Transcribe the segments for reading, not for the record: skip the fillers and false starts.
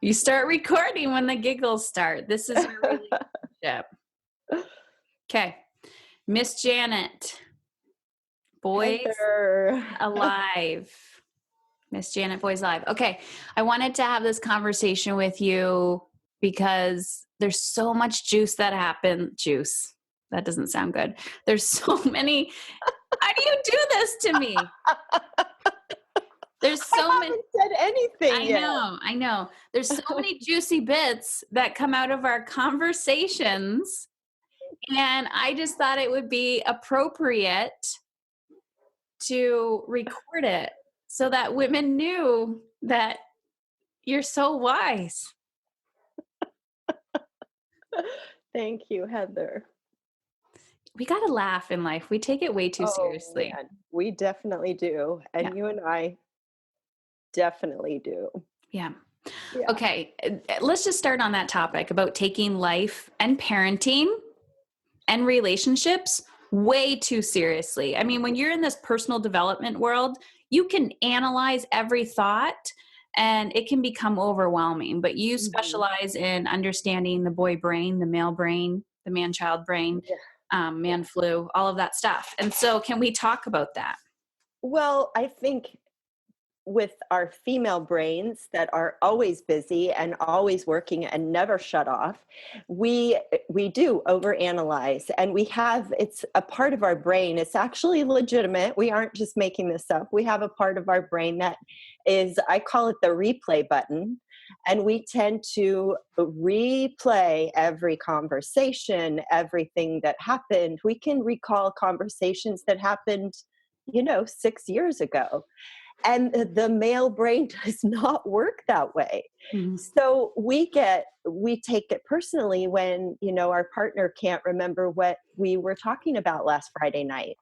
You start recording when the giggles start. This is your relationship. Okay. Miss Janet. Boys Heather. Alive. Miss Janet, Boys Alive. Okay. I wanted to have this conversation with you because there's so much juice that happened. Juice. That doesn't sound good. There's so many. How do you do this to me? There's so I many. haven't said anything yet. I know. There's so many juicy bits that come out of our conversations. And I just thought it would be appropriate to record it so that women knew that you're so wise. Thank you, Heather. We got to laugh in life. We take it way too seriously. Man, we definitely do. And you and I definitely do. Yeah. Okay. Let's just start on that topic about taking life and parenting and relationships way too seriously. I mean, when you're in this personal development world, you can analyze every thought and it can become overwhelming, but you specialize in understanding the boy brain, the male brain, the man-child brain, man flu, all of that stuff. And so can we talk about that? Well, I think with our female brains that are always busy and always working and never shut off, we do overanalyze, and it's a part of our brain. It's actually legitimate. We aren't just making this up. We have a part of our brain that is, I call it the replay button. And we tend to replay every conversation, everything that happened. We can recall conversations that happened, 6 years ago. And the male brain does not work that way. Mm-hmm. So we take it personally when, our partner can't remember what we were talking about last Friday night.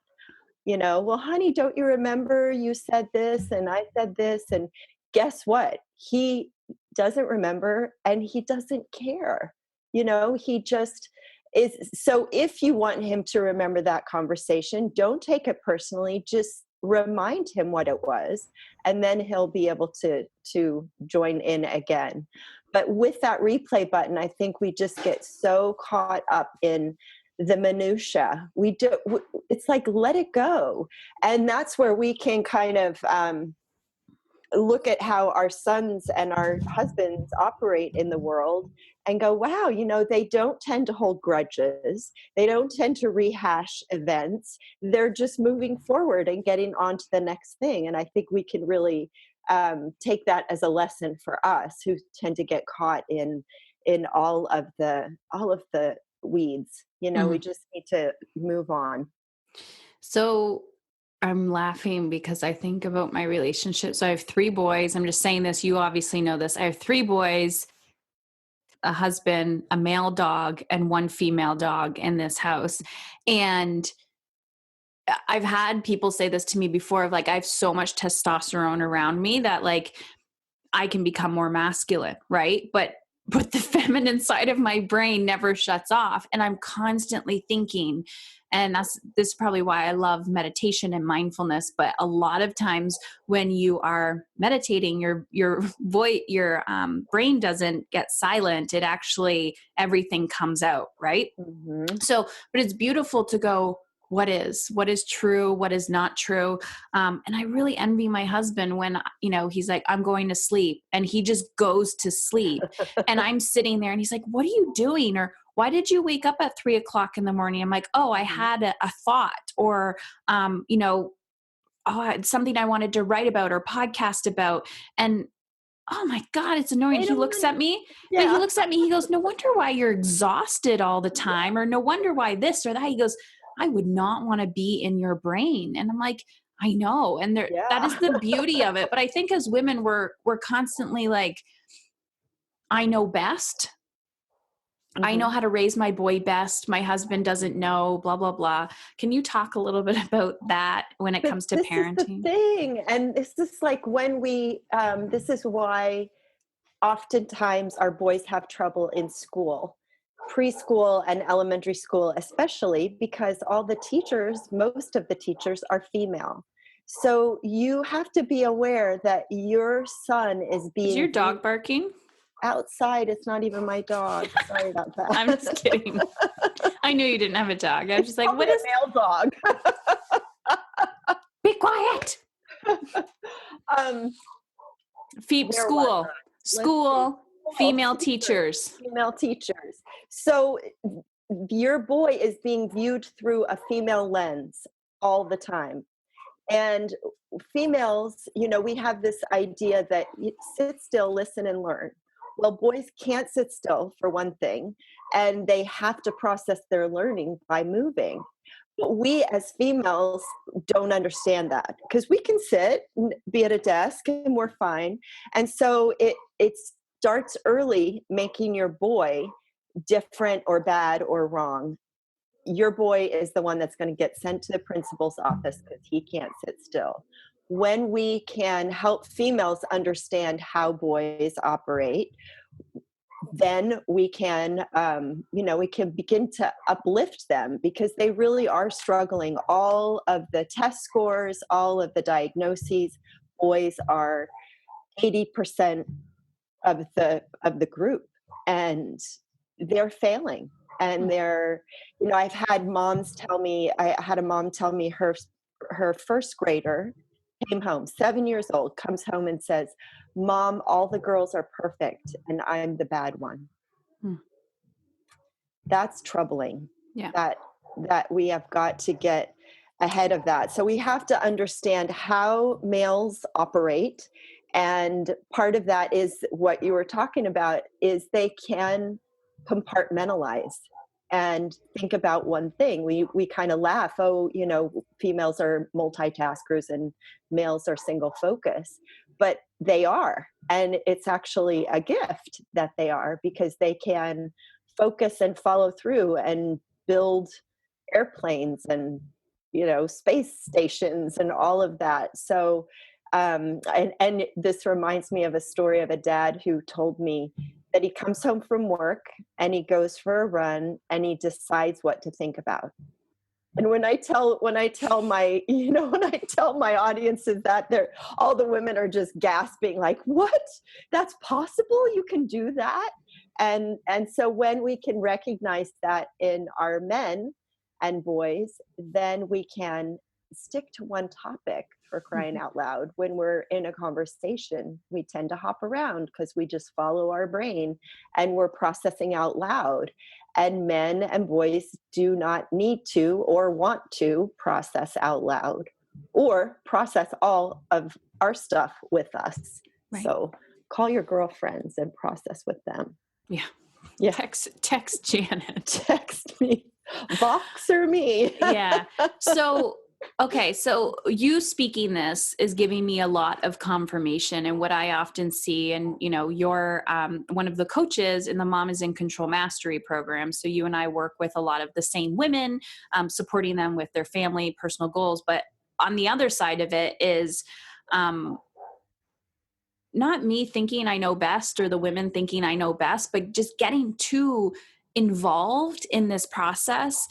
Well, honey, don't you remember you said this and I said this? And guess what? He doesn't remember and he doesn't care. He just is. So if you want him to remember that conversation, don't take it personally. Just remind him what it was, and then he'll be able to join in again. But with that replay button, I think we just get so caught up in the minutia. It's like, let it go. And that's where we can kind of look at how our sons and our husbands operate in the world and go, wow, they don't tend to hold grudges. They don't tend to rehash events. They're just moving forward and getting on to the next thing. And I think we can really take that as a lesson for us who tend to get caught in all of the weeds. We just need to move on. So I'm laughing because I think about my relationship. So I have 3 boys. I'm just saying this. You obviously know this. I have 3 boys, a husband, a male dog, and 1 female dog in this house. And I've had people say this to me before of like, I have so much testosterone around me that like I can become more masculine, right? But the feminine side of my brain never shuts off. And I'm constantly thinking, and this is probably why I love meditation and mindfulness. But a lot of times when you are meditating, your brain doesn't get silent. It actually, everything comes out, right? Mm-hmm. So, but it's beautiful to go, what is true? What is not true? And I really envy my husband when, he's like, I'm going to sleep, and he just goes to sleep. And I'm sitting there and he's like, what are you doing? Or why did you wake up at 3 o'clock in the morning? I'm like, oh, I had a thought, or, something I wanted to write about or podcast about. And oh my God, it's annoying. He looks at me. Yeah. But he looks at me. He goes, no wonder why you're exhausted all the time. Or no wonder why this or that. He goes, I would not want to be in your brain. And I'm like, I know. And that is the beauty of it. But I think as women, we're constantly like, I know best. Mm-hmm. I know how to raise my boy best. My husband doesn't know, blah, blah, blah. Can you talk a little bit about that when it comes to parenting? This is the thing. And this is like when this is why oftentimes our boys have trouble in school, preschool and elementary school, especially because most of the teachers are female. So you have to be aware that your son is being... Is your dog barking? outside. It's not even my dog. Sorry about that. I'm just kidding. I knew you didn't have a dog. I was just like, what Probably a is male dog? be quiet? um, where was School, I? Let's see. school, female teachers. Female teachers. So your boy is being viewed through a female lens all the time. And females, we have this idea that you sit still, listen, and learn. Well, boys can't sit still, for one thing, and they have to process their learning by moving. But we as females don't understand that because we can sit, be at a desk, and we're fine. And so it starts early making your boy different or bad or wrong. Your boy is the one that's going to get sent to the principal's office because he can't sit still. When we can help females understand how boys operate, then we can, we can begin to uplift them because they really are struggling. All of the test scores, all of the diagnoses, boys are 80% of the group, and they're failing. And I've had moms tell me, I had a mom tell me her first grader came home, 7 years old, comes home and says, "Mom, all the girls are perfect and I'm the bad one." Hmm. That's troubling. Yeah. That we have got to get ahead of that. So we have to understand how males operate. And part of that is what you were talking about, is they can compartmentalize and think about one thing. We kind of laugh, oh, females are multitaskers and males are single focus, but they are. And it's actually a gift that they are, because they can focus and follow through and build airplanes and space stations and all of that. So and this reminds me of a story of a dad who told me that he comes home from work and he goes for a run and he decides what to think about. And when I tell my when I tell my audiences that, all the women are just gasping, like, what? That's possible? You can do that? And so when we can recognize that in our men and boys, then we can stick to one topic, for crying out loud. When we're in a conversation, we tend to hop around because we just follow our brain and we're processing out loud. And men and boys do not need to or want to process out loud or process all of our stuff with us. Right. So call your girlfriends and process with them. Yeah. Yeah. Text Janet. Text me. Voxer me. Yeah. So, okay. So you speaking this is giving me a lot of confirmation. And what I often see, and you're one of the coaches in the Mom is in Control Mastery program. So you and I work with a lot of the same women, supporting them with their family, personal goals. But on the other side of it is, not me thinking I know best or the women thinking I know best, but just getting too involved in this process.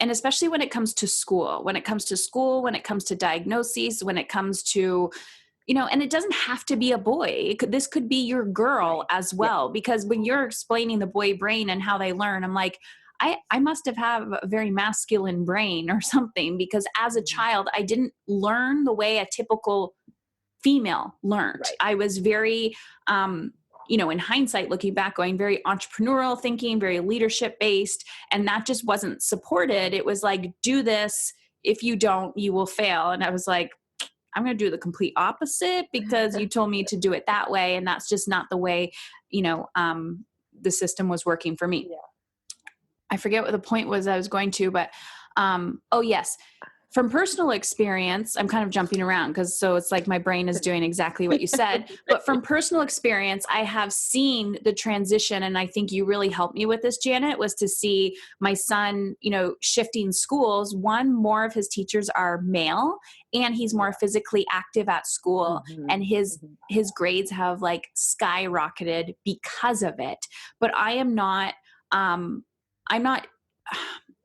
And especially when it comes to school, when it comes to diagnoses, when it comes to, and it doesn't have to be a boy. This could be your girl as well, because when you're explaining the boy brain and how they learn, I'm like, I must have a very masculine brain or something, because as a child, I didn't learn the way a typical female learned. Right. I was very, in hindsight, looking back, going very entrepreneurial thinking, very leadership based. And that just wasn't supported. It was like, do this. If you don't, you will fail. And I was like, I'm going to do the complete opposite because you told me to do it that way. And that's just not the way, the system was working for me. Yeah. I forget what the point was I was going to, but, yes. From personal experience, I'm kind of jumping around so it's like my brain is doing exactly what you said. But from personal experience, I have seen the transition, and I think you really helped me with this, Janet, was to see my son, shifting schools. One, more of his teachers are male, and he's more physically active at school, and his grades have like skyrocketed because of it. But I am not,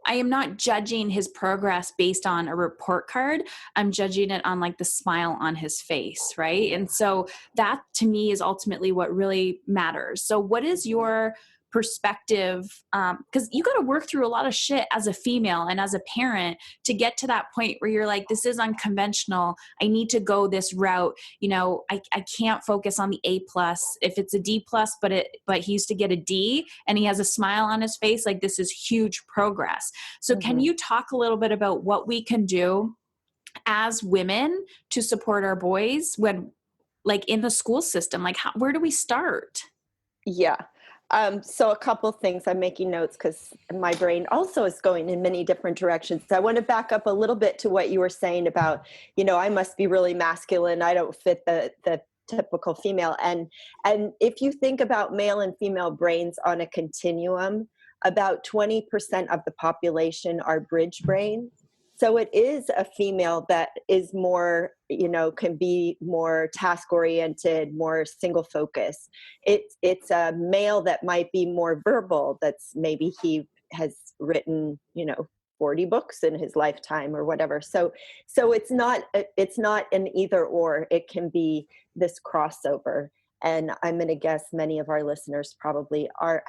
I am not judging his progress based on a report card. I'm judging it on like the smile on his face. Right. And so that to me is ultimately what really matters. So what is your perspective? Because you got to work through a lot of shit as a female and as a parent to get to that point where you're like, this is unconventional. I need to go this route. You know, I can't focus on the A plus. If it's a D plus, but he used to get a D and he has a smile on his face, like this is huge progress. So can you talk a little bit about what we can do as women to support our boys when, like in the school system, like where do we start? Yeah. So a couple things, I'm making notes because my brain also is going in many different directions. I want to back up a little bit to what you were saying about, you know, I must be really masculine. I don't fit the typical female. And if you think about male and female brains on a continuum, about 20% of the population are bridge brain. So it is a female that is more, you know, can be more task oriented, more single focus. It's a male that might be more verbal. That's maybe he has written, you know, 40 books in his lifetime or whatever. So it's not an either or. It can be this crossover. And I'm going to guess many of our listeners probably are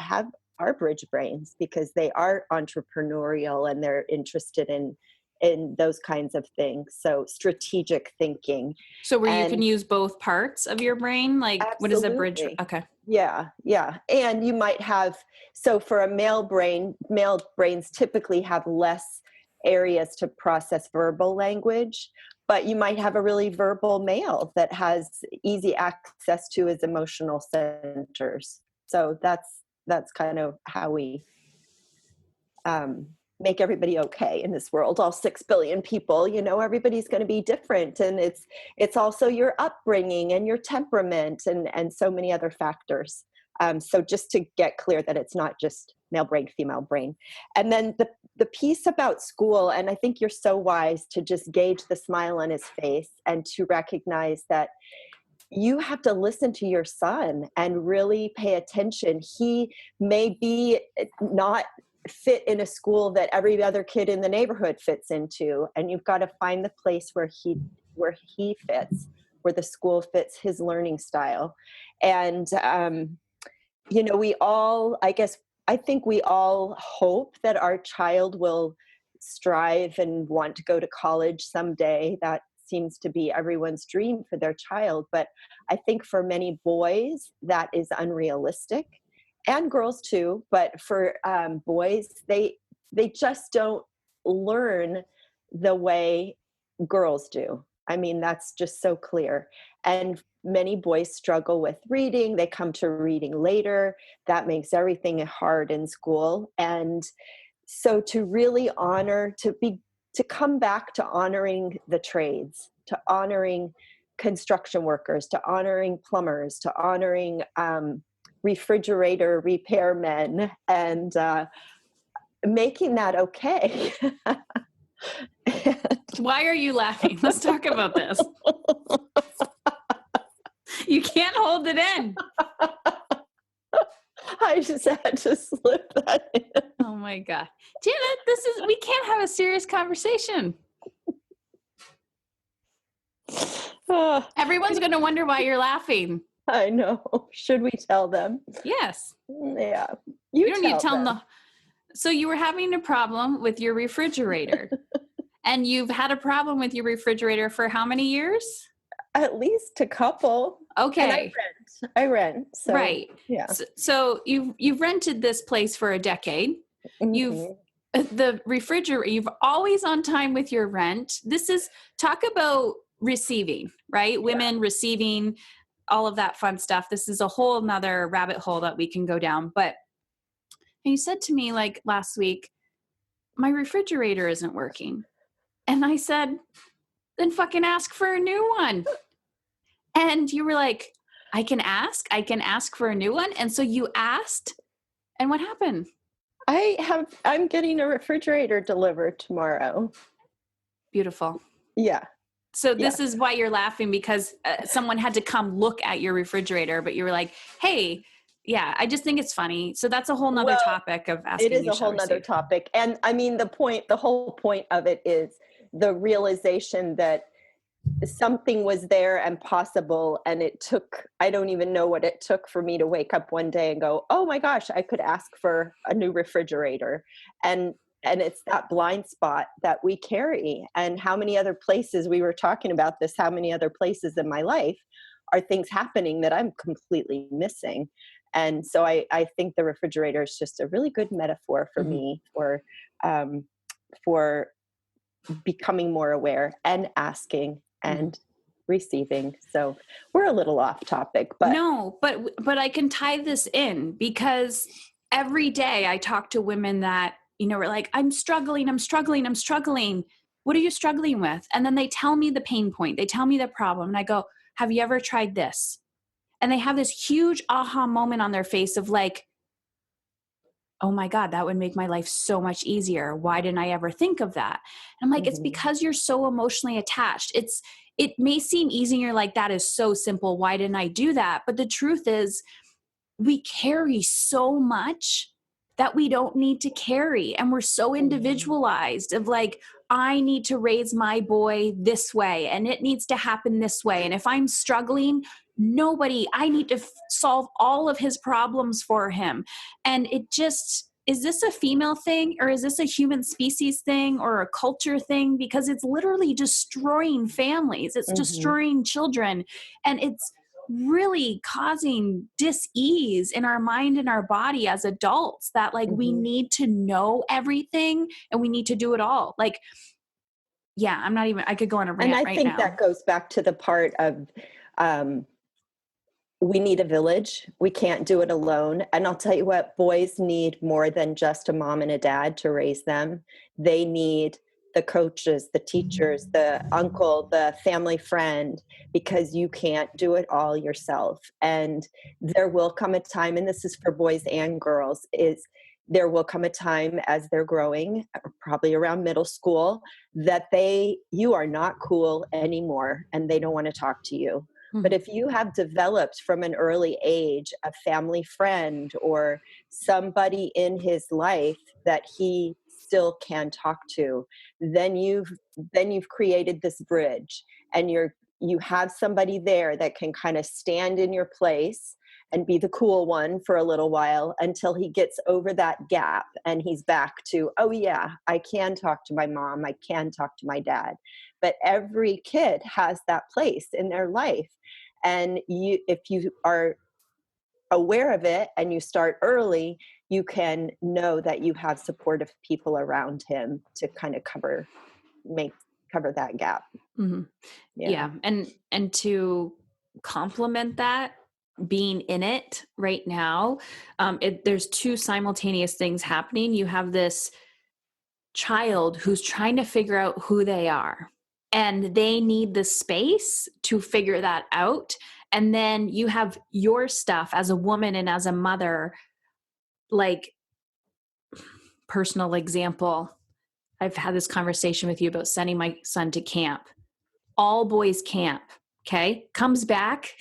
bridge brains because they are entrepreneurial and they're interested in those kinds of things. So strategic thinking. So where you can use both parts of your brain, like Absolutely. what is a bridge? Okay. Yeah. And you might have, so for a male brains typically have less areas to process verbal language, but you might have a really verbal male that has easy access to his emotional centers. So that's kind of how we make everybody okay in this world. All 6 billion people, you know, everybody's going to be different. And it's also your upbringing and your temperament and so many other factors. So just to get clear that it's not just male brain, female brain. And then the piece about school, and I think you're so wise to just gauge the smile on his face and to recognize that you have to listen to your son and really pay attention. He may be not fit in a school that every other kid in the neighborhood fits into, and you've got to find the place where he fits, where the school fits his learning style. And you know, I think we all hope that our child will strive and want to go to college someday. That seems to be everyone's dream for their child, but I think for many boys that is unrealistic. And girls too, but for boys, they just don't learn the way girls do. I mean, that's just so clear. And many boys struggle with reading. They come to reading later. That makes everything hard in school. And so to really to come back to honoring the trades, to honoring construction workers, to honoring plumbers, to honoring refrigerator repairmen, and making that okay. Why are you laughing? Let's talk about this. You can't hold it in. I just had to slip that in. Oh my God. Janet, we can't have a serious conversation. Everyone's going to wonder why you're laughing. I know. Should we tell them? Yes. Yeah. You don't need to tell them. So you were having a problem with your refrigerator. And you've had a problem with your refrigerator for how many years? At least a couple. Okay. And I rent. So, right. Yeah. So you've rented this place for a decade. Mm-hmm. The refrigerator, you've always on time with your rent. Talk about receiving, right? Yeah. Women receiving, all of that fun stuff. This is a whole nother rabbit hole that we can go down. But you said to me like last week, my refrigerator isn't working. And I said, then fucking ask for a new one. And you were like, I can ask for a new one. And so you asked, and what happened? I'm getting a refrigerator delivered tomorrow. Beautiful. Yeah. So this is why you're laughing, because someone had to come look at your refrigerator, but you were like, hey, Yeah, I just think it's funny. So that's a whole nother Well, topic of it asking is you a shall whole nother receive. topic. And I mean, the whole point of it is the realization that something was there and possible. And it took, I don't even know what it took for me to wake up one day and go, oh my gosh, I could ask for a new refrigerator. And and it's that blind spot that we carry. And how many other places, we were talking about this, how many other places in my life are things happening that I'm completely missing. And so I think the refrigerator is just a really good metaphor for Mhm. me um, for becoming more aware and asking Mhm. and receiving. So we're a little off topic, but No, but I can tie this in because every day I talk to women that, are like, I'm struggling, I'm struggling, I'm struggling. What are you struggling with? And then they tell me the pain point. They tell me the problem. And I go, have you ever tried this? And they have this huge aha moment on their face of like, oh my God, that would make my life so much easier. Why didn't I ever think of that? And I'm like, it's mhm, because you're so emotionally attached. It may seem easy and you're like, that is so simple. Why didn't I do that? But the truth is, we carry so much that we don't need to carry. And we're so mhm, individualized of like, I need to raise my boy this way and it needs to happen this way. And if I'm struggling, I need to solve all of his problems for him. And it just, is this a female thing or is this a human species thing or a culture thing? Because it's literally destroying families, it's mhm, destroying children. And it's really causing dis-ease in our mind and our body as adults that like we mhm. need to know everything and we need to do it all. Like, yeah, I could go on a And rant I right think now. that goes back to the part of um, we need a village. We can't do it alone. And I'll tell you what, boys need more than just a mom and a dad to raise them. They need the coaches, the teachers, the uncle, the family friend, because you can't do it all yourself. And there will come a time, and this is for boys and girls, is there will come a time as they're growing, probably around middle school, that you are not cool anymore and they don't want to talk to you. But Mhm. if you have developed from an early age a family friend or somebody in his life that he still can talk to, then you've created this bridge, and you have somebody there that can kind of stand in your place and be the cool one for a little while until he gets over that gap and he's back to, oh yeah, I can talk to my mom, I can talk to my dad. But every kid has that place in their life, and if you are aware of it and you start early, you can know that you have supportive people around him to kind of make cover that gap. Mhm. Yeah. Yeah, and to complement that, being in it right now, there's two simultaneous things happening. You have this child who's trying to figure out who they are, and they need the space to figure that out. And then you have your stuff as a woman and as a mother, like, personal example. I've had this conversation with you about sending my son to camp, all boys camp. Okay. Comes back.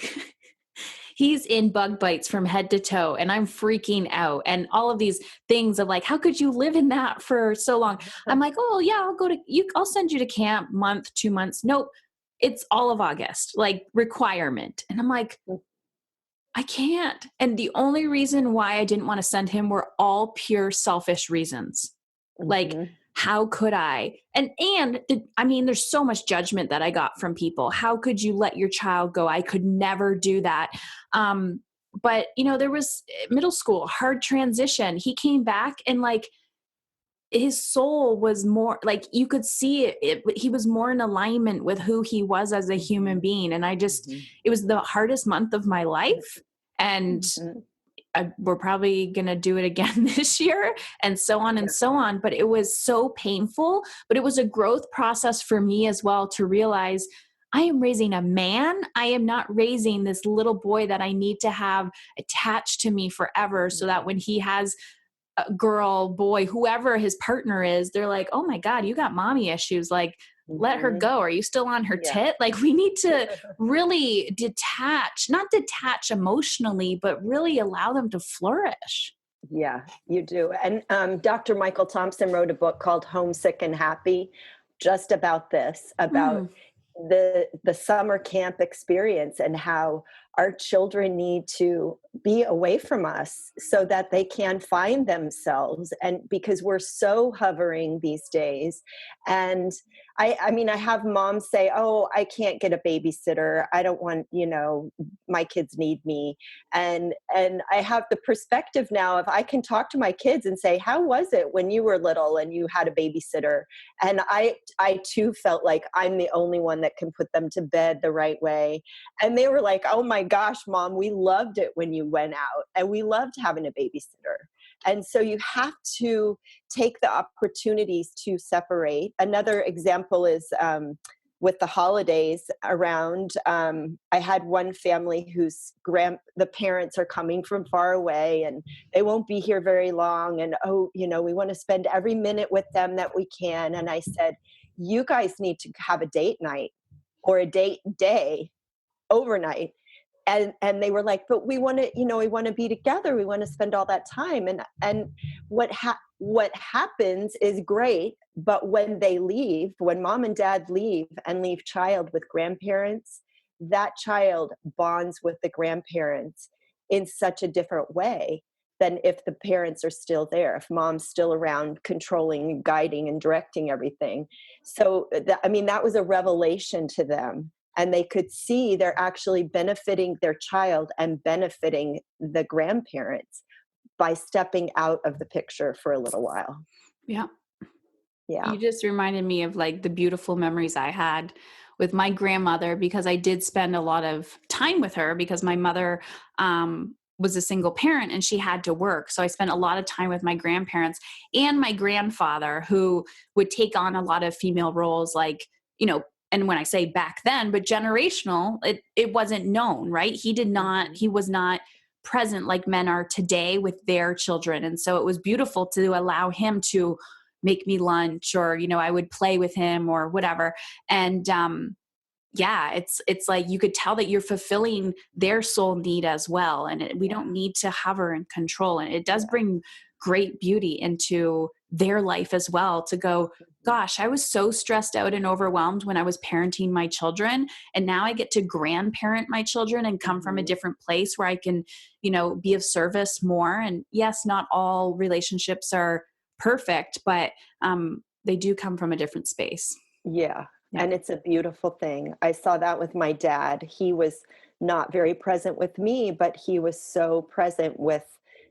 He's in bug bites from head to toe and I'm freaking out. And all of these things of like, how could you live in that for so long? I'm like, oh yeah, I'll send you to camp month, 2 months. Nope. It's all of August, like requirement. And I'm like, I can't. And the only reason why I didn't want to send him were all pure selfish reasons. Like, Mhm. how could I? I mean, there's so much judgment that I got from people. How could you let your child go? I could never do that. But there was middle school, hard transition. He came back and like his soul was more like you could see it, he was more in alignment with who he was as a human Mhm. being. And Mhm. it was the hardest month of my life. And Mhm. we're probably going to do it again this year and so on and Yeah. so on. But it was so painful, but it was a growth process for me as well to realize I am raising a man. I am not raising this little boy that I need to have attached to me forever so that when he has a girl, boy, whoever his partner is, they're like, oh my God, you got mommy issues. Like, let her Mhm. go. Are you still on her Yeah. tit? Like, we need to really detach, not detach emotionally, but really allow them to flourish. Yeah, you do. And Dr. Michael Thompson wrote a book called Homesick and Happy, just about this, about Mm, the summer camp experience and how our children need to be away from us so that they can find themselves, and because we're so hovering these days. And I mean, I have moms say, oh, I can't get a babysitter, I don't want, my kids need me. And I have the perspective now, if I can talk to my kids and say, how was it when you were little and you had a babysitter? And I too felt like I'm the only one that can put them to bed the right way. And they were like, oh my gosh, mom, we loved it when you went out and we loved having a babysitter. And so you have to take the opportunities to separate. Another example is with the holidays around. I had one family whose the parents are coming from far away and they won't be here very long. And, oh, we want to spend every minute with them that we can. And I said, you guys need to have a date night or a date day overnight. And they were like, but we want to, we want to be together, we want to spend all that time. And what happens is great, but when they leave, when mom and dad leave and leave child with grandparents, that child bonds with the grandparents in such a different way than if the parents are still there, if mom's still around controlling, guiding, and directing everything. So I mean, that was a revelation to them, and they could see they're actually benefiting their child and benefiting the grandparents by stepping out of the picture for a little while. yeah. Yeah. You just reminded me of like the beautiful memories I had with my grandmother, because I did spend a lot of time with her because my mother was a single parent and she had to work. So I spent a lot of time with my grandparents and my grandfather, who would take on a lot of female roles, like, and when I say back then, but generational, it wasn't known, right? Mhm. He was not present like men are today with their children. And so it was beautiful to allow him to make me lunch, or I would play with him or whatever. And yeah, it's like you could tell that you're fulfilling their soul need as well, and we Yeah. don't need to hover and control. And it does Yeah. bring great beauty into their life as well, to go, Mhm. gosh, I was so stressed out and overwhelmed when I was parenting my children, and now I get to grandparent my children and come from a Mhm. different place where I can be of service more. And yes, not all relationships are perfect, but they do come from a different space. Yeah, Yeah. and it's a beautiful thing. I saw that with my dad. He was not very present with me, but he was so present with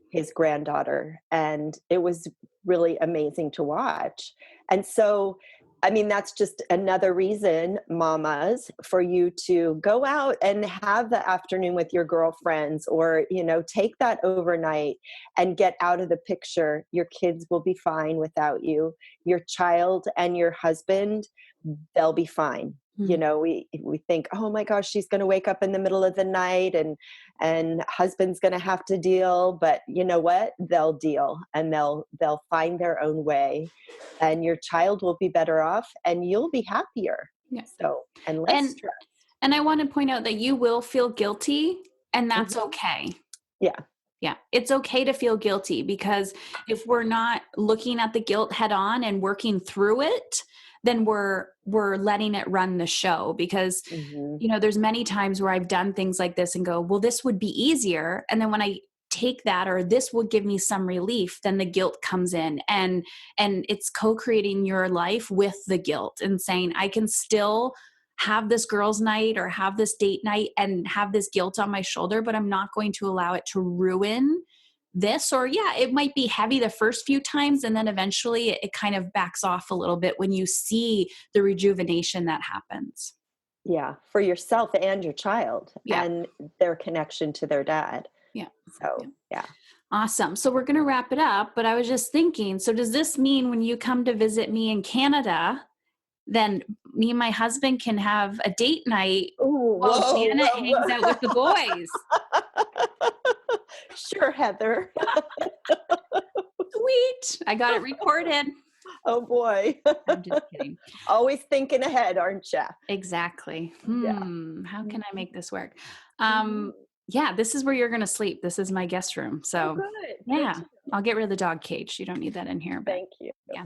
his granddaughter, and it was really amazing to watch. And so, I mean, that's just another reason, mamas, for you to go out and have the afternoon with your girlfriends, or, take that overnight and get out of the picture. Your kids will be fine without you. Your child and your husband, they'll be fine. Mm. We think, oh my gosh, she's going to wake up in the middle of the night, and husband's going to have to deal. But you know what? They'll deal, and they'll find their own way, and your child will be better off, and you'll be happier. Yeah. So, and less And stress. I want to point out that you will feel guilty, and that's Mhm. okay. Yeah. Yeah, it's okay to feel guilty, because if we're not looking at the guilt head on and working through it, then we're letting it run the show. Because Hmm. there's many times where I've done things like this and go, well, this would be easier, and then when I take that, or this will give me some relief, then the guilt comes in, and it's co-creating your life with the guilt and saying, I can still have this girls night or have this date night and have this guilt on my shoulder, but I'm not going to allow it to ruin this. Or yeah, it might be heavy the first few times, and then eventually it kind of backs off a little bit when you see the rejuvenation that happens. Yeah, for yourself and your child Yeah. and their connection to their dad. Yeah. Yeah. So, yeah. Awesome. So we're going to wrap it up, but I was just thinking, so does this mean when you come to visit me in Canada, then me and my husband can have a date night Oh, while whoa, Janet whoa, hangs out with the boys? whoa. Sure, Heather. Sweet. I got it recorded. Oh boy. I'm just kidding. Always thinking ahead, aren't you? Exactly. Yeah. How can I make this work? Mhm. Yeah, this is where you're gonna sleep. This is my guest room. Oh, So good. Good yeah, to know. I'll get rid of the dog cage. You don't need that in here, but Thank you. yeah.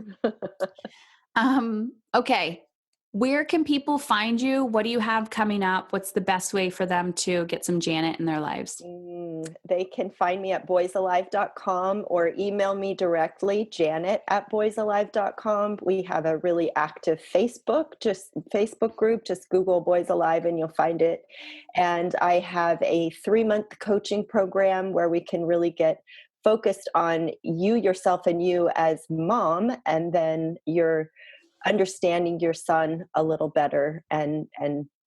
Okay. Where can people find you? What do you have coming up? What's the best way for them to get some Janet in their lives? They can find me at boysalive.com or email me directly, janet@boysalive.com. We have a really active Facebook group. Just Google Boys Alive and you'll find it. And I have a 3-month coaching program where we can really get focused on you, yourself, and you as mom, and then you're understanding your son a little better and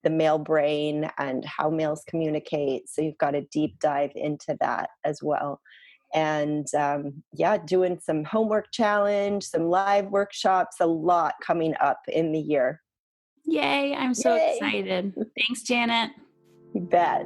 the male brain and how males communicate. So you've got a deep dive into that as well. And yeah, doing some homework challenge, some live workshops, a lot coming up in the year. Yay, I'm so Yay! excited. Thanks, Janet. You bet.